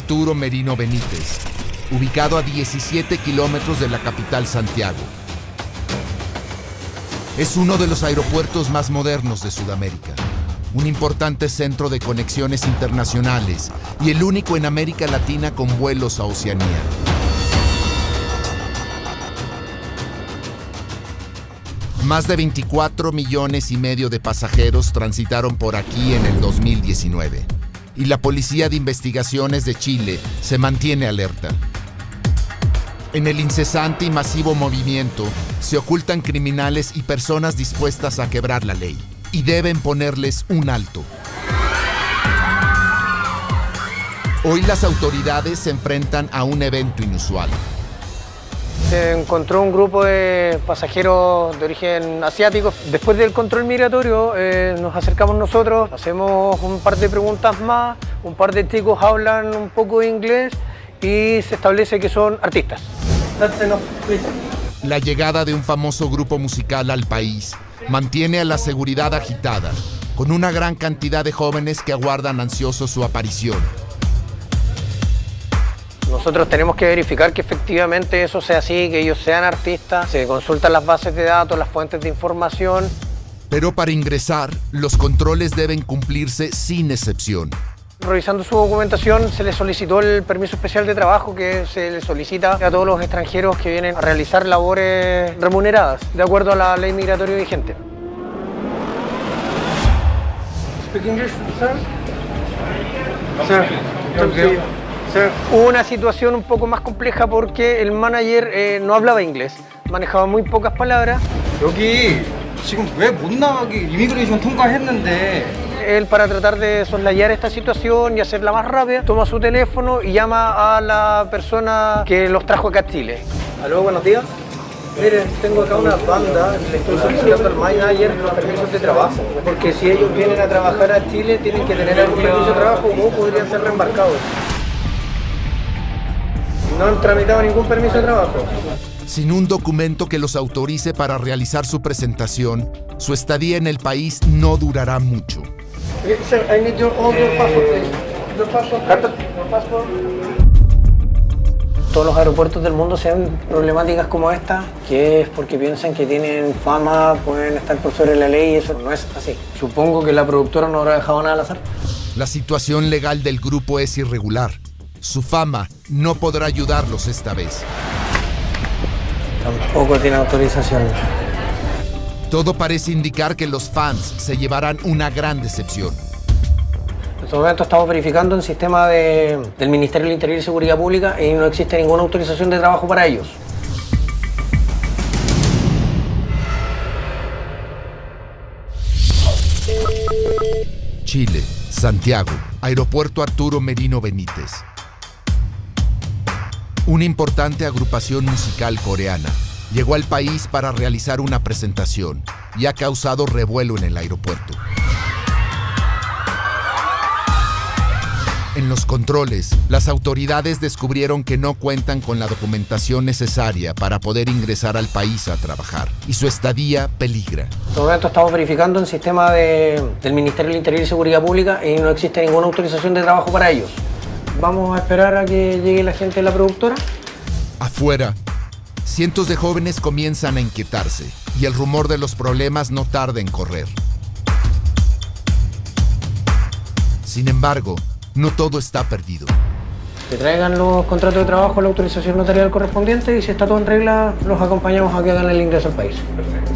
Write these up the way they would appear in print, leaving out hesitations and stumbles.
Arturo Merino Benítez, ubicado a 17 kilómetros de la capital Santiago. Es uno de los aeropuertos más modernos de Sudamérica, un importante centro de conexiones internacionales y el único en América Latina con vuelos a Oceanía. Más de 24 millones y medio de pasajeros transitaron por aquí en el 2019, y la Policía de Investigaciones de Chile se mantiene alerta. En el incesante y masivo movimiento se ocultan criminales y personas dispuestas a quebrar la ley, y deben ponerles un alto. Hoy las autoridades se enfrentan a un evento inusual. Se encontró un grupo de pasajeros de origen asiático. Después del control migratorio nos acercamos nosotros, hacemos un par de preguntas más, un par de chicos hablan un poco de inglés y se establece que son artistas. La llegada de un famoso grupo musical al país mantiene a la seguridad agitada, con una gran cantidad de jóvenes que aguardan ansiosos su aparición. Nosotros tenemos que verificar que efectivamente eso sea así, que ellos sean artistas, se consultan las bases de datos, las fuentes de información. Pero para ingresar, los controles deben cumplirse sin excepción. Revisando su documentación se les solicitó el permiso especial de trabajo que se les solicita a todos los extranjeros que vienen a realizar labores remuneradas, de acuerdo a la ley migratoria vigente. Speak English, sir? Sir. Hubo una situación un poco más compleja porque el manager no hablaba inglés, manejaba muy pocas palabras. 여기 지금 왜 못 나가게 이미그레이션 통과했는데. Él, para tratar de soslayar esta situación y hacerla más rápida, toma su teléfono y llama a la persona que los trajo acá a Chile. Aló, buenos días. Miren, tengo acá una banda y le estoy solicitando al manager los permisos de trabajo. Porque si ellos vienen a trabajar a Chile, tienen que tener algún permiso de trabajo o podrían ser reembarcados. No han tramitado ningún permiso de trabajo. Sin un documento que los autorice para realizar su presentación, su estadía en el país no durará mucho. Sir, I need your passport, please. Your passport. Todos los aeropuertos del mundo se ven problemáticas como esta, que es porque piensan que tienen fama, pueden estar por sobre la ley, y eso no es así. Supongo que la productora no habrá dejado nada al azar. La situación legal del grupo es irregular. Su fama no podrá ayudarlos esta vez. Tampoco tiene autorización. Todo parece indicar que los fans se llevarán una gran decepción. En este momento estamos verificando el sistema del Ministerio del Interior y Seguridad Pública y no existe ninguna autorización de trabajo para ellos. Chile, Santiago, Aeropuerto Arturo Merino Benítez. Una importante agrupación musical coreana llegó al país para realizar una presentación y ha causado revuelo en el aeropuerto. En los controles, las autoridades descubrieron que no cuentan con la documentación necesaria para poder ingresar al país a trabajar, y su estadía peligra. En este momento estamos verificando el sistema del Ministerio del Interior y Seguridad Pública y no existe ninguna autorización de trabajo para ellos. Vamos a esperar a que llegue la gente de la productora. Afuera, cientos de jóvenes comienzan a inquietarse y el rumor de los problemas no tarda en correr. Sin embargo, no todo está perdido. Que traigan los contratos de trabajo, la autorización notarial correspondiente y si está todo en regla, los acompañamos a que hagan el ingreso al país. Perfecto.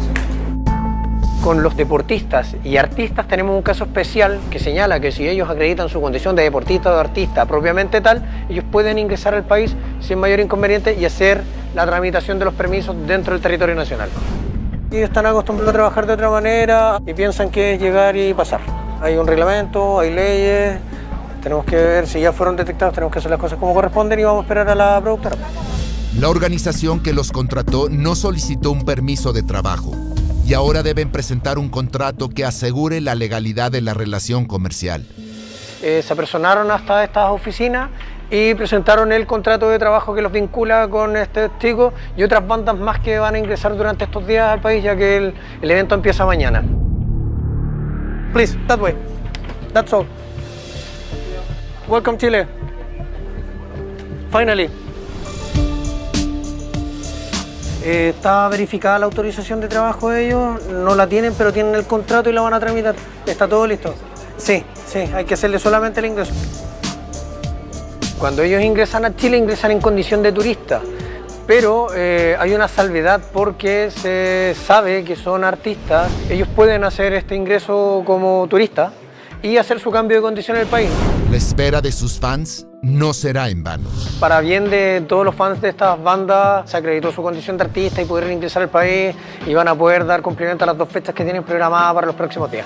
Con los deportistas y artistas tenemos un caso especial que señala que si ellos acreditan su condición de deportista o de artista propiamente tal, ellos pueden ingresar al país sin mayor inconveniente y hacer la tramitación de los permisos dentro del territorio nacional. Ellos están acostumbrados a trabajar de otra manera y piensan que es llegar y pasar. Hay un reglamento, hay leyes, tenemos que ver si ya fueron detectados, tenemos que hacer las cosas como corresponden y vamos a esperar a la productora. La organización que los contrató no solicitó un permiso de trabajo y ahora deben presentar un contrato que asegure la legalidad de la relación comercial. Se apersonaron hasta estas oficinas y presentaron el contrato de trabajo que los vincula con este chico y otras bandas más que van a ingresar durante estos días al país, ya que el evento empieza mañana. Please, that way. That's all. Welcome, Chile. Finally. Está verificada la autorización de trabajo de ellos, no la tienen, pero tienen el contrato y la van a tramitar. Está todo listo. Sí, hay que hacerle solamente el ingreso. Cuando ellos ingresan a Chile, ingresan en condición de turista, pero hay una salvedad porque se sabe que son artistas. Ellos pueden hacer este ingreso como turista y hacer su cambio de condición en el país. La espera de sus fans no será en vano. Para bien de todos los fans de estas bandas, se acreditó su condición de artista y pudieron ingresar al país y van a poder dar cumplimiento a las 2 fechas que tienen programadas para los próximos días.